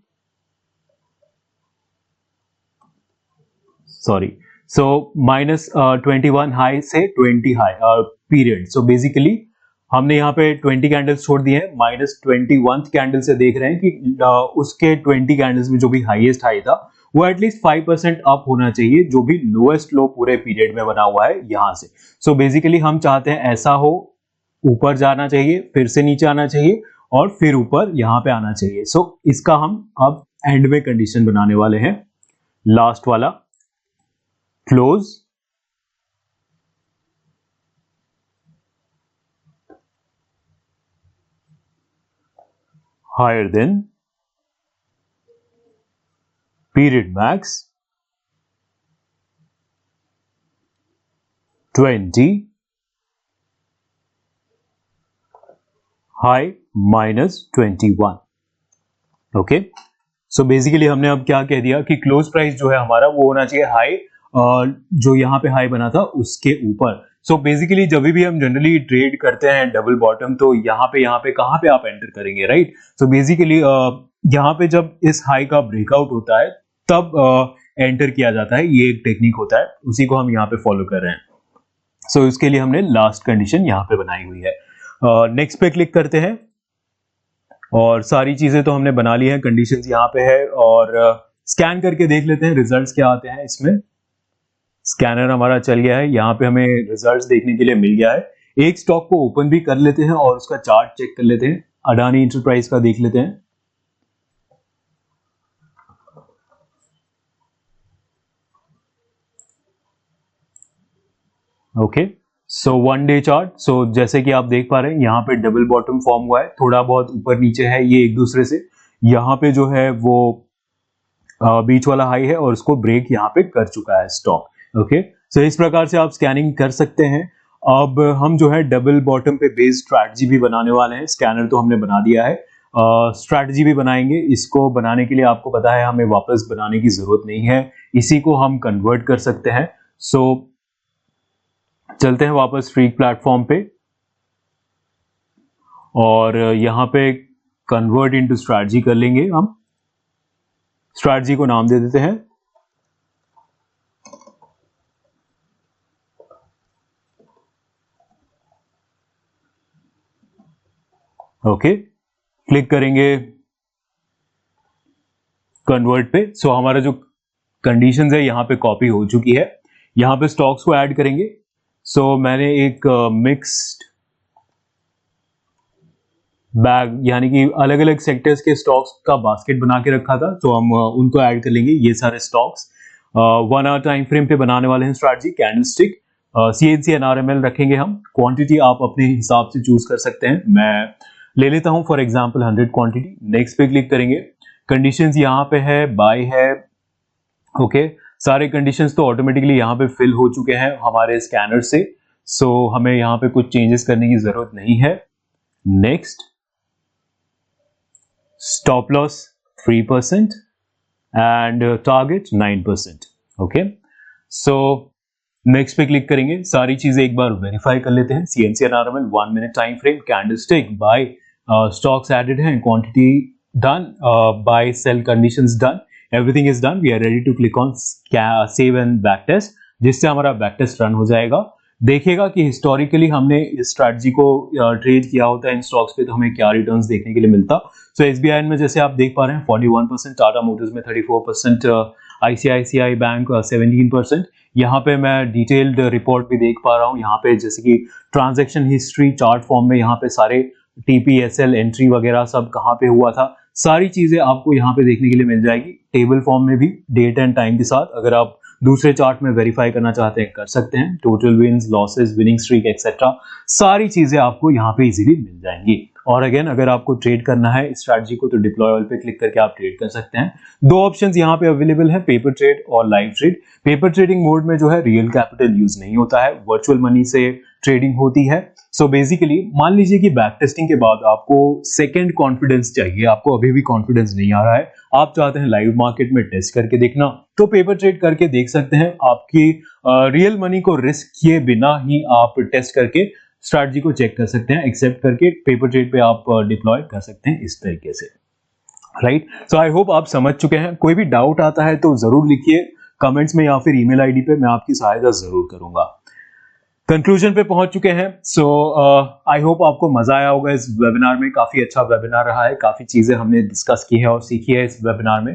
सॉरी, सो -21 हाई से 20 हाई पीरियड. सो बेसिकली हमने यहाँ पे 20 कैंडल्स छोड़ दिए हैं, -21 कैंडल से देख रहे हैं कि उसके 20 कैंडल्स में जो भी हाईएस्ट हाई था वो एटलीस्ट 5% अप होना चाहिए जो भी लोएस्ट लो पूरे पीरियड में बना हुआ है यहां से. सो बेसिकली हम चाहते हैं ऐसा हो, ऊपर जाना चाहिए, फिर से नीचे आना चाहिए और फिर ऊपर यहां पे आना चाहिए. सो इसका हम अब एंड में कंडीशन बनाने वाले हैं, लास्ट वाला, close higher than period max 20 high -21. Okay, so basically हमने अब क्या कह दिया कि क्लोज प्राइस जो है हमारा वो होना चाहिए हाई, जो यहाँ पे हाई बना था उसके ऊपर. सो बेसिकली जब भी हम जनरली ट्रेड करते हैं डबल बॉटम तो यहाँ पे कहाँ पे आप एंटर करेंगे, राइट. सो बेसिकली यहाँ पे जब इस हाई का ब्रेकआउट होता है तब एंटर किया जाता है, ये एक टेक्निक होता है, उसी को हम यहाँ पे फॉलो कर रहे हैं. सो इसके लिए हमने लास्ट कंडीशन यहाँ पे बनाई हुई है. नेक्स्ट पे क्लिक करते हैं और सारी चीजें तो हमने बना ली हैं, कंडीशंस यहाँ पे है और स्कैन करके देख लेते हैं रिजल्ट्स क्या आते हैं इसमें. स्कैनर हमारा चल गया है, यहाँ पे हमें रिजल्ट्स देखने के लिए मिल गया है. एक स्टॉक को ओपन भी कर लेते हैं और उसका चार्ट चेक कर लेते हैं. अडानी इंटरप्राइज का देख लेते हैं. Okay, so one day chart. So जैसे कि आप देख पा रहे हैं यहाँ पे डबल बॉटम फॉर्म हुआ है, थोड़ा बहुत ऊपर नीचे है ये एक दूसरे से. यहाँ पे जो है वो बीच वाला हाई है और उसको ब्रेक यहाँ पे कर चुका है स्टॉक. ओके, सो इस प्रकार से आप स्कैनिंग कर सकते हैं. अब हम जो है डबल बॉटम पे बेस्ड स्ट्रैटेजी भी बनाने वाले हैं. स्कैनर तो हमने बना दिया है, स्ट्रैटेजी भी बनाएंगे. इसको बनाने के लिए आपको पता है हमें वापस बनाने की जरूरत नहीं है, इसी को हम कन्वर्ट कर सकते हैं. सो चलते हैं वापस फ्रीक प्लेटफॉर्म पे और यहां पे कन्वर्ट इनटू स्ट्रैटेजी कर लेंगे. हम स्ट्रैटेजी को नाम दे देते हैं ओके, क्लिक करेंगे कन्वर्ट पे. सो हमारा जो कंडीशंस है यहां पे कॉपी हो चुकी है. यहां पे स्टॉक्स को ऐड करेंगे. सो मैंने एक मिक्स्ड बैग यानी कि अलग अलग सेक्टर्स के स्टॉक्स का बास्केट बना के रखा था, तो हम उनको ऐड कर लेंगे. ये सारे स्टॉक्स 1 आवर टाइम फ्रेम पे बनाने वाले हैं स्ट्रैटेजी. कैंडलस्टिक CNC NRML रखेंगे हम. क्वांटिटी आप अपने हिसाब से चूज कर सकते हैं, मैं ले लेता हूं फॉर एग्जांपल 100 क्वांटिटी. नेक्स्ट पे क्लिक करेंगे. कंडीशंस यहाँ पे है, बाय है. ओके, सारे कंडीशंस तो ऑटोमेटिकली यहाँ पे फिल हो चुके हैं हमारे स्कैनर से, सो हमें यहाँ पे कुछ चेंजेस करने की जरूरत नहीं है। Next, stop loss 3% and target 9%। Okay, so next पे क्लिक करेंगे, सारी चीजें एक बार वेरीफाई कर लेते हैं। CNC NRML 1 minute time frame, candlestick, buy, stocks added हैं, quantity done, buy sell conditions done, everything is done. We are ready to click on save and back test, जिससे हमारा बैक टेस्ट रन हो जाएगा। देखेगा कि historically हमने इस strategy को ट्रेड किया होता है इन स्टॉक्स पे, तो हमें क्या रिटर्न्स देखने के लिए मिलता। सो SBI में जैसे आप देख पा रहे हैं 41%, टाटा मोटर्स में 34%, ICICI बैंक 17%। यहाँ पे मैं डिटेल्ड रिपोर्ट भी देख पा रहा हूँ, यहाँ पे जैसे कि ट्रांजैक्शन हिस्ट्री चार्ट फॉर्म में यहाँ पे सारे TPSL एंट्री वगैरह सब कहाँ पे हुआ था, सारी चीजें आपको यहाँ पे देखने के लिए मिल जाएगी। टेबल फॉर्म में भी डेट एंड टाइम के साथ, अगर आप दूसरे चार्ट में वेरीफाई करना चाहते हैं कर सकते हैं। Total wins, losses, winning streak etcetera, सारी चीजें आपको यहाँ पे इजीली मिल जाएंगी। और अगेन, अगर आपको ट्रेड करना है स्ट्रैटेजी को, तो डिप्लॉय ऑल पे क्लिक करके आप ट्रेड कर सकते हैं। दो ऑप्शंस यहाँ पे अवेलेबल है, पेपर ट्रेड और live trade. Paper trading mode में जो है रियल कैपिटल यूज नहीं होता है, वर्चुअल मनी से ट्रेडिंग होती है। सो बेसिकली मान लीजिए कि बैक टेस्टिंग के बाद आपको सेकंड कॉन्फिडेंस चाहिए, आपको अभी भी कॉन्फिडेंस नहीं आ रहा है, आप चाहते हैं लाइव मार्केट में टेस्ट करके देखना, तो पेपर ट्रेड करके देख सकते हैं। आपकी रियल मनी को रिस्क किए बिना ही आप टेस्ट करके स्ट्रैटेजी को चेक कर सकते हैं, एक्सेप्ट करके पेपर ट्रेड पे आप डिप्लॉय कर सकते हैं इस तरीके से, राइट। सो आई होप आप समझ चुके हैं। कोई भी डाउट आता है तो जरूर लिखिए कमेंट्स में या फिर ईमेल आईडी पे, मैं आपकी सहायता जरूर करूंगा। कंक्लूजन पे पहुंच चुके हैं। सो आई होप आपको मजा आया होगा इस वेबिनार में। काफी अच्छा वेबिनार रहा है, काफी चीजें हमने डिस्कस की है और सीखी है इस वेबिनार में।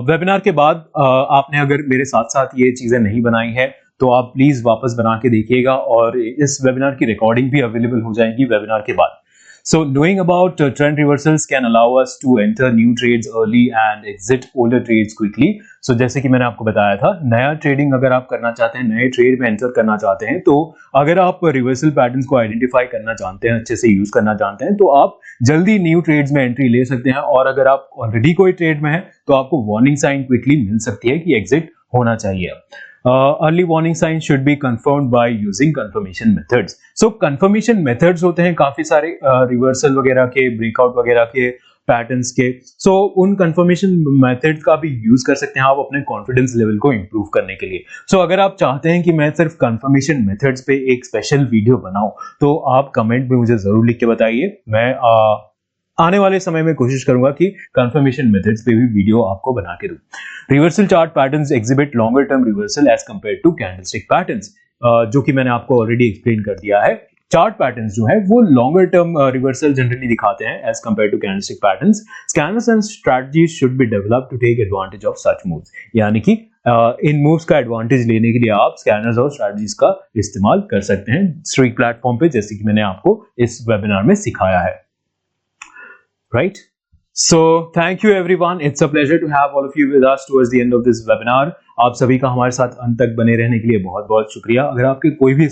वेबिनार के बाद आपने अगर मेरे साथ साथ ये चीजें नहीं बनाई है तो आप प्लीज वापस बना के देखिएगा, और इस वेबिनार की रिकॉर्डिंग भी अवेलेबल हो जाएगी वेबिनार के बाद। So knowing about trend reversals can allow us to enter new trades early and exit older trades quickly. So जैसे कि मैंने आपको बताया था, नया ट्रेडिंग अगर आप करना चाहते हैं, नए ट्रेड में एंटर करना चाहते हैं, तो अगर आप रिवर्सल पैटर्न्स को आइडेंटिफाई करना जानते हैं, अच्छे से यूज करना जानते हैं, तो आप जल्दी न्यू ट्रेड्स में एंट्री ले सकते हैं। और अगर आप ऑलरेडी कोई ट्रेड में है तो आपको वार्निंग साइन क्विकली मिल सकती है कि एग्जिट होना चाहिए। Early warning sign should be confirmed by using confirmation methods. So confirmation methods होते हैं काफी सारे, रिवर्सल वगैरह के, ब्रेकआउट वगैरह के, पैटर्न्स के। सो उन कंफर्मेशन मेथड का भी यूज कर सकते हैं आप अपने कॉन्फिडेंस लेवल को इंप्रूव करने के लिए। सो अगर आप चाहते हैं कि मैं सिर्फ कंफर्मेशन मेथड्स पे एक स्पेशल वीडियो बनाऊं, तो आप कमेंट में मुझे जरूर लिख के बताइए। मैं आने वाले समय में कोशिश करूंगा कि कंफर्मेशन मेथड्स पे भी वीडियो आपको बना के दूं। Reversal chart patterns exhibit longer term reversal as compare to candlestick patterns, जो कि मैंने आपको ऑलरेडी एक्सप्लेन कर दिया है। चार्ट पैटर्न्स जो है वो लॉन्गर टर्म रिवर्सल जनरली दिखाते हैं as compare to candlestick patterns. Scanners and strategies should be developed to take advantage of such moves, यानी कि इन मूव्स का एडवांटेज लेने के लिए आप स्कैनर्स और स्ट्रैटेजीज का इस्तेमाल कर सकते हैं स्ट्रीक प्लेटफॉर्म पे, जैसे कि मैंने आपको इस वेबिनार में सिखाया है, right? So thank you everyone. It's a pleasure to have all of you with us towards the end of this webinar. आप सभी का हमारे साथ अंत तक बने रहने के लिए बहुत बहुत शुक्रिया। अगर आपके कोई भी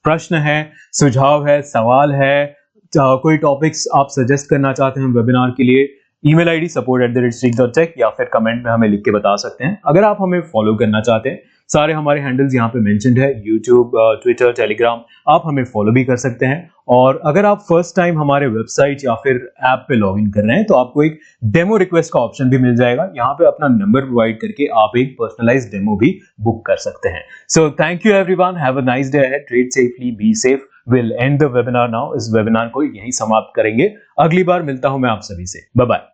प्रश्न है, सुझाव है, सवाल है, कोई टॉपिक्स आप सजेस्ट करना चाहते हैं वेबिनार के लिए, ईमेल आईडी support@streak.tech या फिर कमेंट में हमें लिख के बता सकते हैं। अगर आप हमें फॉलो करना चाहते हैं, सारे हमारे हैंडल्स यहाँ पे मेंशन्ड है, यूट्यूब, ट्विटर, टेलीग्राम, आप हमें फॉलो भी कर सकते हैं। और अगर आप फर्स्ट टाइम हमारे वेबसाइट या फिर ऐप पे लॉग इन कर रहे हैं, तो आपको एक डेमो रिक्वेस्ट का ऑप्शन भी मिल जाएगा। यहाँ पे अपना नंबर प्रोवाइड करके आप एक पर्सनलाइज्ड डेमो भी बुक कर सकते हैं। So thank you everyone, have a nice day ahead, trade safely, be safe. Will and the webinar now. इस वेबिनार को यहीं समाप्त करेंगे। अगली बार मिलता हूं मैं आप सभी से। Bye bye.